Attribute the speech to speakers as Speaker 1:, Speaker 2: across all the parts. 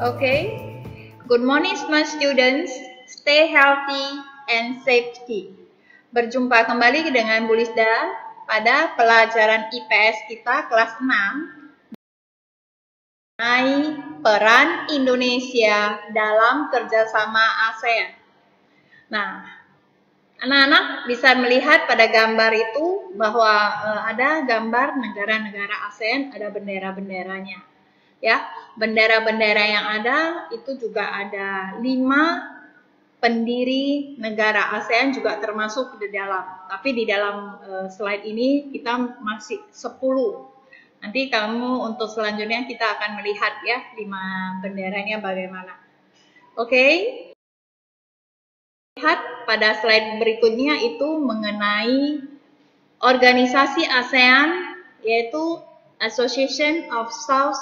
Speaker 1: Okay. Good morning, smart students. Stay healthy and safety. Berjumpa kembali dengan Bu Lisda pada pelajaran IPS kita kelas 6 mengenai peran Indonesia dalam kerjasama ASEAN. Nah, anak-anak bisa melihat pada gambar itu bahwa ada gambar negara-negara ASEAN, ada bendera-benderanya. Ya, bendera-bendera yang ada itu juga ada 5 pendiri negara ASEAN juga termasuk di dalam. Tapi di dalam slide ini kita masih 10. Nanti kamu untuk selanjutnya kita akan melihat ya 5 benderanya bagaimana. Oke. Lihat pada slide berikutnya itu mengenai organisasi ASEAN, yaitu Association of South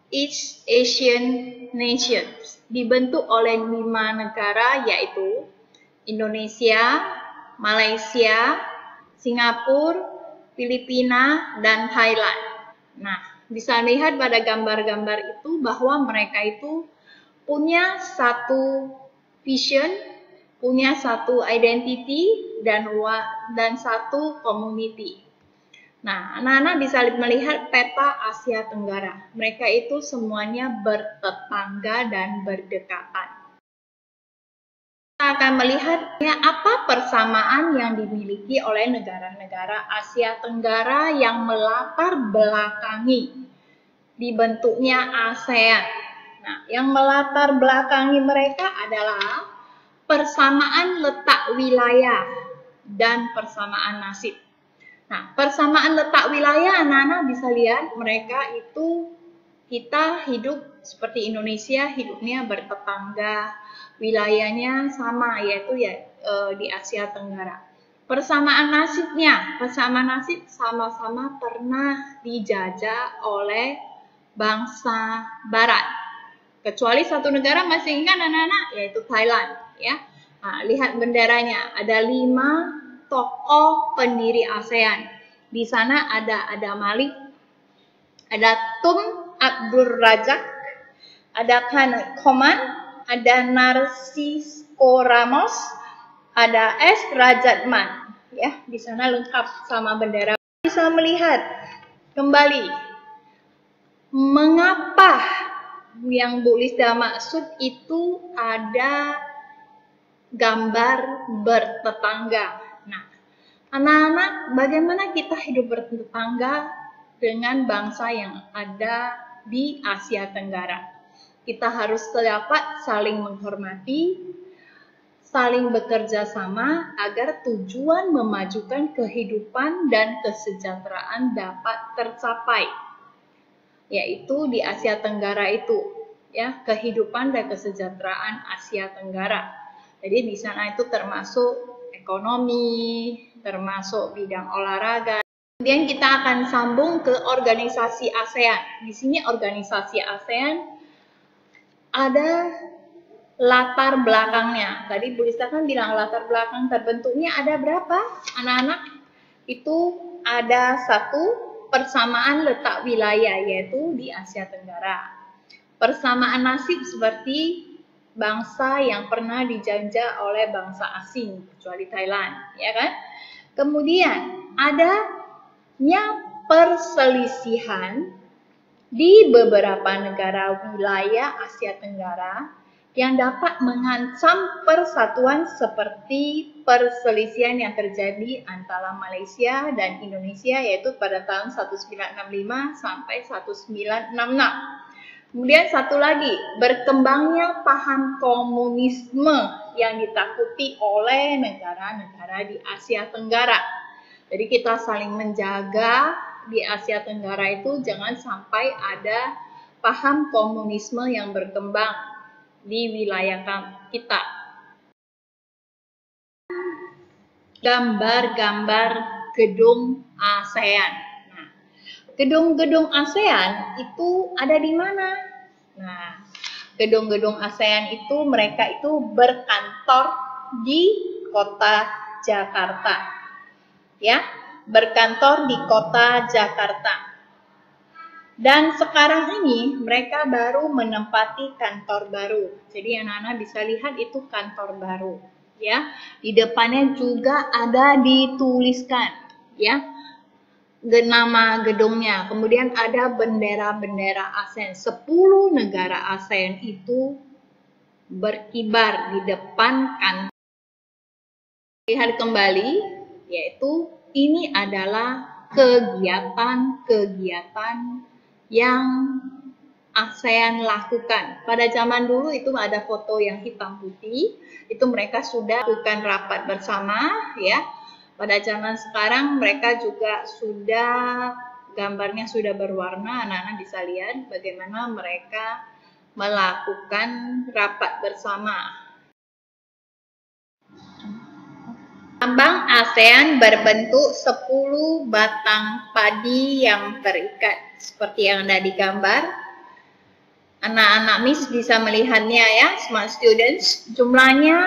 Speaker 1: East Asian Nations, dibentuk oleh 5 negara yaitu Indonesia, Malaysia, Singapura, Filipina, dan Thailand. Nah, bisa lihat pada gambar-gambar itu bahwa mereka itu punya satu vision, punya satu identity, dan satu community. Nah, anak-anak bisa melihat peta Asia Tenggara. Mereka itu semuanya bertetangga dan berdekatan. Kita akan melihatnya apa persamaan yang dimiliki oleh negara-negara Asia Tenggara yang melatar belakangi dibentuknya ASEAN. Nah, yang melatar belakangi mereka adalah persamaan letak wilayah dan persamaan nasib. Nah, persamaan letak wilayah anak-anak bisa lihat mereka itu kita hidup seperti Indonesia, hidupnya bertetangga, wilayahnya sama yaitu di Asia Tenggara. Persamaan nasibnya, persamaan nasib sama-sama pernah dijajah oleh bangsa Barat. Kecuali satu negara masih ingat anak-anak yaitu Thailand ya. Nah, lihat benderanya ada 5 tokoh pendiri ASEAN. Di sana ada Malik, ada Tun Abdul Razak, ada Khan Koman, ada Narcisco Ramos, ada S. Rajatman. Ya, di sana lengkap sama bendera. Bisa melihat kembali mengapa yang Bu Lisda maksud itu ada gambar bertetangga. Nah, anak-anak, bagaimana kita hidup bertetangga dengan bangsa yang ada di Asia Tenggara? Kita harus dapat saling menghormati, saling bekerja sama agar tujuan memajukan kehidupan dan kesejahteraan dapat tercapai. Yaitu di Asia Tenggara itu, ya, kehidupan dan kesejahteraan Asia Tenggara. Jadi di sana itu termasuk ekonomi, termasuk bidang olahraga. Kemudian kita akan sambung ke organisasi ASEAN. Di sini organisasi ASEAN ada latar belakangnya. Tadi Bu Lista kan bilang latar belakang terbentuknya ada berapa? Anak-anak itu ada satu persamaan letak wilayah yaitu di Asia Tenggara. Persamaan nasib seperti bangsa yang pernah dijajah oleh bangsa asing, kecuali Thailand, ya kan? Kemudian adanya perselisihan di beberapa negara wilayah Asia Tenggara yang dapat mengancam persatuan seperti perselisihan yang terjadi antara Malaysia dan Indonesia yaitu pada tahun 1965 sampai 1966. Kemudian satu lagi, berkembangnya paham komunisme yang ditakuti oleh negara-negara di Asia Tenggara. Jadi kita saling menjaga di Asia Tenggara itu jangan sampai ada paham komunisme yang berkembang di wilayah kita. Gambar-gambar gedung ASEAN. Gedung-gedung ASEAN itu ada di mana? Nah, gedung-gedung ASEAN itu mereka itu berkantor di kota Jakarta. Ya, berkantor di kota Jakarta. Dan sekarang ini mereka baru menempati kantor baru. Jadi anak-anak bisa lihat itu kantor baru, ya. Di depannya juga ada dituliskan, ya, nama gedungnya. Kemudian ada bendera-bendera ASEAN. 10 negara ASEAN itu berkibar di depan kantor. Lihat kembali, yaitu ini adalah kegiatan-kegiatan yang ASEAN lakukan. Pada zaman dulu itu ada foto yang hitam putih, itu mereka sudah lakukan rapat bersama, ya. Pada zaman sekarang mereka juga sudah gambarnya sudah berwarna, anak-anak bisa lihat bagaimana mereka melakukan rapat bersama. Lambang ASEAN berbentuk 10 batang padi yang terikat seperti yang ada di gambar. Anak-anak Miss bisa melihatnya, ya, smart students. Jumlahnya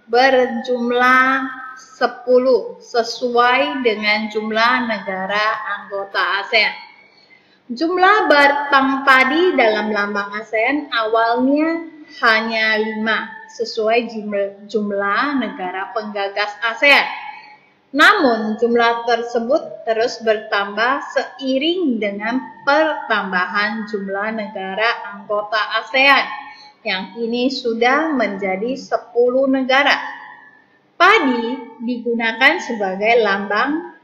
Speaker 1: berjumlah 10 sesuai dengan jumlah negara anggota ASEAN. Jumlah batang padi dalam lambang ASEAN awalnya hanya 5 sesuai jumlah negara penggagas ASEAN. Namun jumlah tersebut terus bertambah seiring dengan pertambahan jumlah negara anggota ASEAN yang kini sudah menjadi 10 negara. Padi digunakan sebagai lambang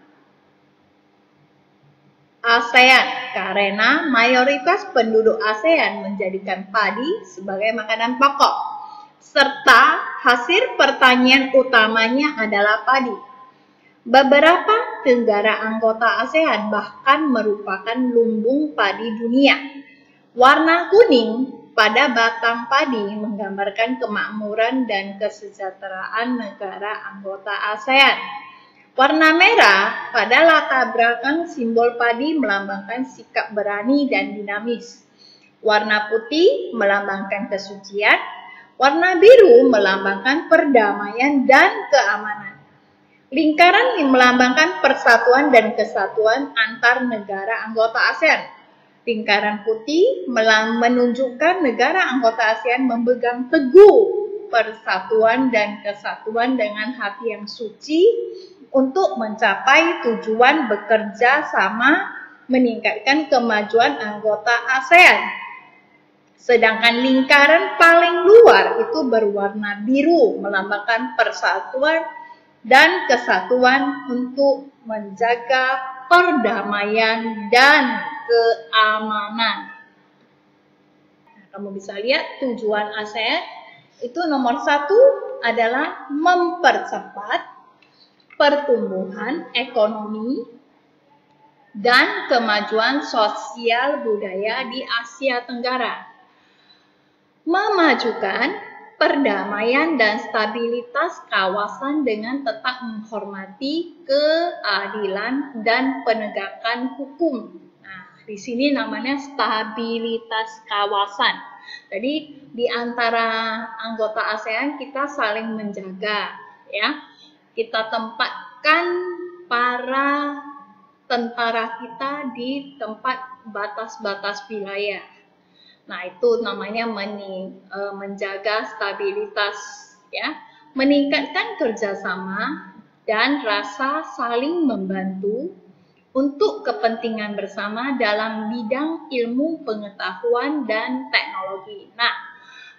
Speaker 1: ASEAN karena mayoritas penduduk ASEAN menjadikan padi sebagai makanan pokok, serta hasil pertanian utamanya adalah padi. Beberapa negara anggota ASEAN bahkan merupakan lumbung padi dunia. Warna kuning pada batang padi menggambarkan kemakmuran dan kesejahteraan negara anggota ASEAN. Warna merah pada latar belakang simbol padi melambangkan sikap berani dan dinamis. Warna putih melambangkan kesucian. Warna biru melambangkan perdamaian dan keamanan. Lingkaran yang melambangkan persatuan dan kesatuan antar negara anggota ASEAN. Lingkaran putih menunjukkan negara anggota ASEAN memegang teguh persatuan dan kesatuan dengan hati yang suci untuk mencapai tujuan bekerja sama meningkatkan kemajuan anggota ASEAN. Sedangkan lingkaran paling luar itu berwarna biru melambangkan persatuan dan kesatuan untuk menjaga perdamaian dan keamanan. Nah, kamu bisa lihat tujuan ASEAN itu nomor 1 adalah mempercepat pertumbuhan ekonomi dan kemajuan sosial budaya di Asia Tenggara. Memajukan perdamaian dan stabilitas kawasan dengan tetap menghormati keadilan dan penegakan hukum. Nah, di sini namanya stabilitas kawasan. Jadi di antara anggota ASEAN kita saling menjaga, ya. Kita tempatkan para tentara kita di tempat batas-batas wilayah. Nah, itu namanya menjaga stabilitas, ya, meningkatkan kerjasama dan rasa saling membantu untuk kepentingan bersama dalam bidang ilmu pengetahuan dan teknologi. Nah,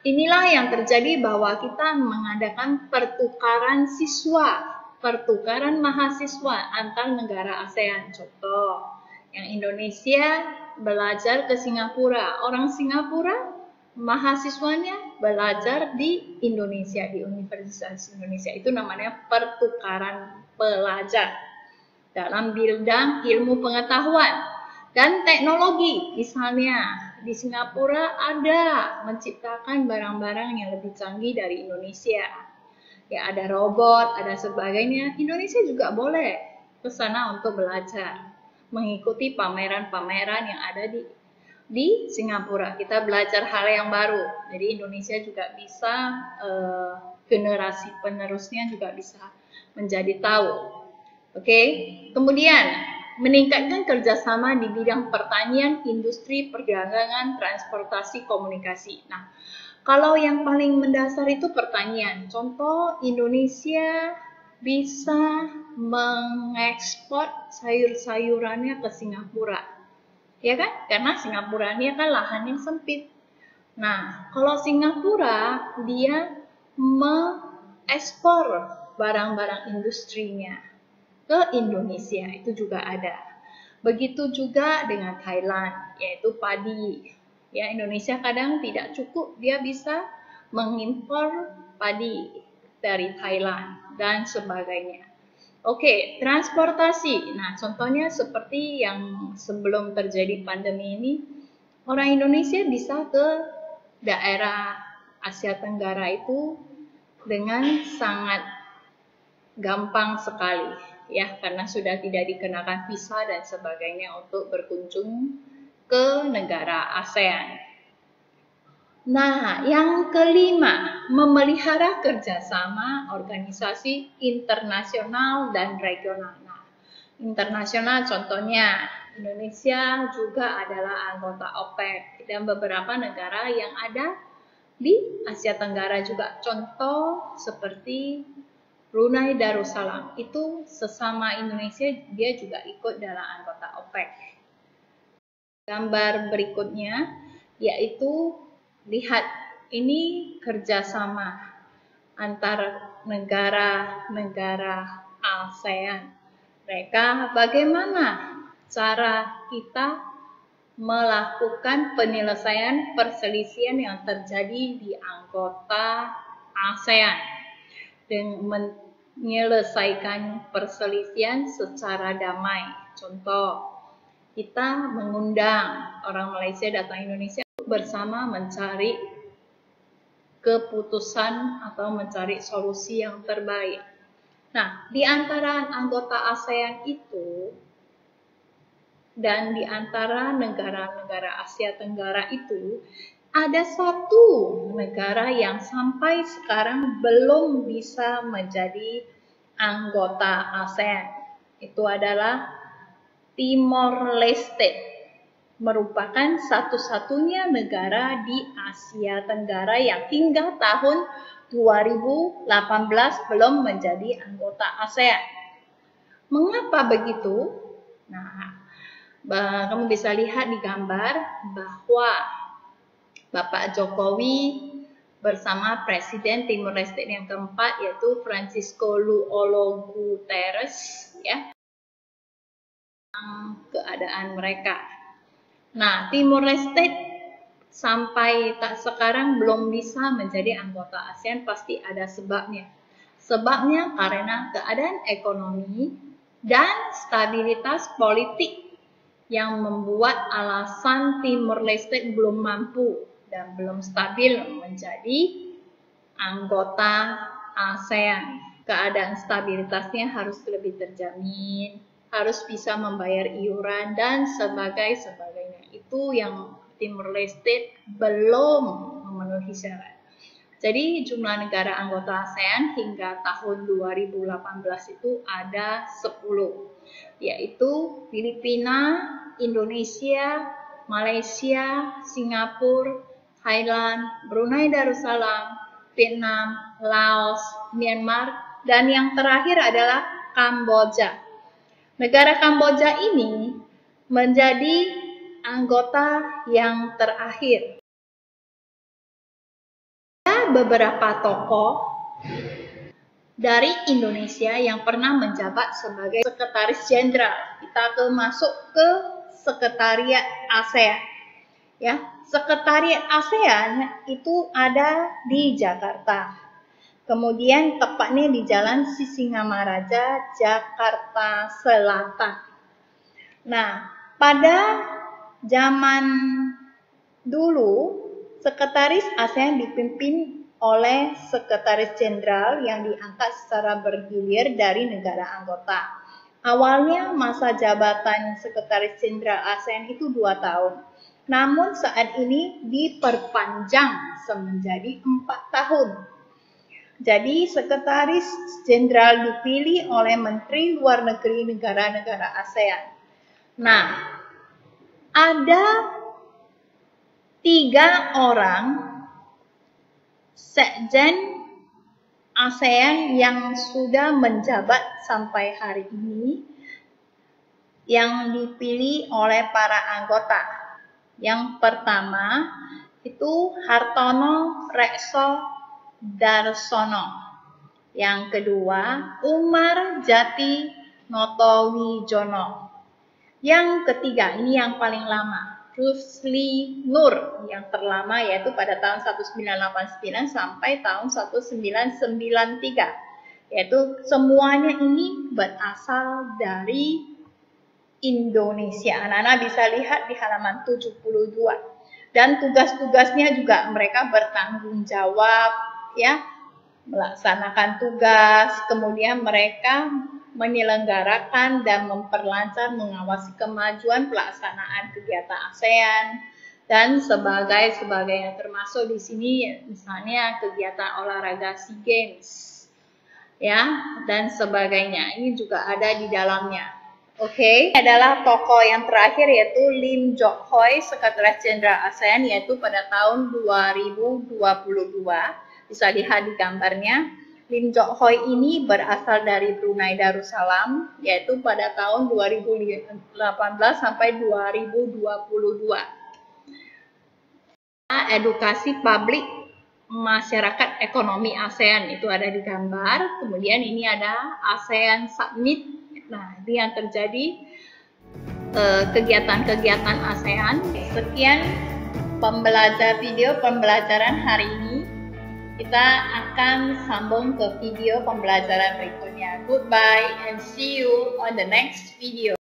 Speaker 1: inilah yang terjadi bahwa kita mengadakan pertukaran siswa, pertukaran mahasiswa antar negara ASEAN. Contoh, yang Indonesia belajar ke Singapura, orang Singapura mahasiswanya belajar di Indonesia, di Universitas Indonesia. Itu namanya pertukaran pelajar dalam bidang ilmu pengetahuan dan teknologi. Misalnya di Singapura ada menciptakan barang-barang yang lebih canggih dari Indonesia. Ya, ada robot, ada sebagainya. Indonesia juga boleh ke sana untuk belajar, mengikuti pameran-pameran yang ada di Singapura. Kita belajar hal yang baru. Jadi Indonesia juga bisa, generasi penerusnya juga bisa menjadi tahu. Oke, kemudian meningkatkan kerjasama di bidang pertanian, industri, perdagangan, transportasi, komunikasi. Nah, kalau yang paling mendasar itu pertanian. Contoh, Indonesia bisa mengekspor sayur-sayurannya ke Singapura. Ya kan? Karena Singapura ini kan lahannya sempit. Nah, kalau Singapura dia mengekspor barang-barang industrinya ke Indonesia, itu juga ada. Begitu juga dengan Thailand, yaitu padi. Ya, Indonesia kadang tidak cukup, dia bisa mengimpor padi dari Thailand dan sebagainya. Oke, transportasi. Nah, contohnya seperti yang sebelum terjadi pandemi ini, orang Indonesia bisa ke daerah Asia Tenggara itu dengan sangat gampang sekali, ya, karena sudah tidak dikenakan visa dan sebagainya untuk berkunjung ke negara ASEAN. Nah, yang kelima, memelihara kerjasama organisasi internasional dan regional. Nah, internasional contohnya Indonesia juga adalah anggota OPEC dan beberapa negara yang ada di Asia Tenggara juga. Contoh seperti Brunei Darussalam, itu sesama Indonesia dia juga ikut dalam anggota OPEC. Gambar berikutnya yaitu lihat ini kerjasama antara negara-negara ASEAN. Mereka bagaimana cara kita melakukan penyelesaian perselisihan yang terjadi di anggota ASEAN dengan menyelesaikan perselisihan secara damai. Contoh, kita mengundang orang Malaysia datang Indonesia bersama mencari keputusan atau mencari solusi yang terbaik. Nah, di antara anggota ASEAN itu dan di antara negara-negara Asia Tenggara itu ada satu negara yang sampai sekarang belum bisa menjadi anggota ASEAN. Itu adalah Timor Leste, merupakan satu-satunya negara di Asia Tenggara yang hingga tahun 2018 belum menjadi anggota ASEAN. Mengapa begitu? Nah, kamu bisa lihat di gambar bahwa Bapak Jokowi bersama Presiden Timor Leste yang keempat yaitu Francisco Luolo Guterres, ya, keadaan mereka. Nah, Timor Leste sampai sekarang belum bisa menjadi anggota ASEAN, pasti ada sebabnya. Sebabnya karena keadaan ekonomi dan stabilitas politik yang membuat alasan Timor Leste belum mampu dan belum stabil menjadi anggota ASEAN. Keadaan stabilitasnya harus lebih terjamin, harus bisa membayar iuran dan sebagainya. Itu yang Timor Leste belum memenuhi syarat. Jadi jumlah negara anggota ASEAN hingga tahun 2018 itu ada 10, yaitu Filipina, Indonesia, Malaysia, Singapura, Thailand, Brunei Darussalam, Vietnam, Laos, Myanmar, dan yang terakhir adalah Kamboja. Negara Kamboja ini menjadi anggota yang terakhir. Ada beberapa tokoh dari Indonesia yang pernah menjabat sebagai sekretaris jenderal. Kita masuk ke sekretariat ASEAN. Ya, sekretariat ASEAN itu ada di Jakarta. Kemudian tepatnya di Jalan Sisingamaraja, Jakarta Selatan. Nah, pada zaman dulu, sekretaris ASEAN dipimpin oleh sekretaris jenderal yang diangkat secara bergilir dari negara anggota. Awalnya masa jabatan sekretaris jenderal ASEAN itu 2 tahun. Namun saat ini diperpanjang menjadi 4 tahun. Jadi sekretaris jenderal dipilih oleh Menteri Luar Negeri negara-negara ASEAN. Nah, ada 3 orang sekjen ASEAN yang sudah menjabat sampai hari ini yang dipilih oleh para anggota. Yang pertama itu Hartono Rekso Darsono. Yang kedua Umar Jati Notowijono. Yang ketiga, ini yang paling lama, Rusli Nur, yang terlama yaitu pada tahun 1989 sampai tahun 1993. Yaitu semuanya ini berasal dari Indonesia. Anak-anak bisa lihat di halaman 72. Dan tugas-tugasnya juga mereka bertanggung jawab, ya, melaksanakan tugas, kemudian mereka menyelenggarakan dan memperlancar mengawasi kemajuan pelaksanaan kegiatan ASEAN dan sebagainya, termasuk di sini misalnya kegiatan olahraga SEA Games, ya, dan sebagainya. Ini juga ada di dalamnya. Oke, adalah tokoh yang terakhir yaitu Lim Jock Hoi, Sekretaris Jenderal ASEAN, yaitu pada tahun 2022. Bisa lihat di gambarnya. Lim Jock Hoi ini berasal dari Brunei Darussalam, yaitu pada tahun 2018 sampai 2022. Edukasi publik masyarakat ekonomi ASEAN itu ada di gambar. Kemudian ini ada ASEAN Summit. Nah, ini yang terjadi kegiatan-kegiatan ASEAN. Sekian video pembelajaran hari ini. Kita akan sambung ke video pembelajaran berikutnya. Goodbye and see you on the next video.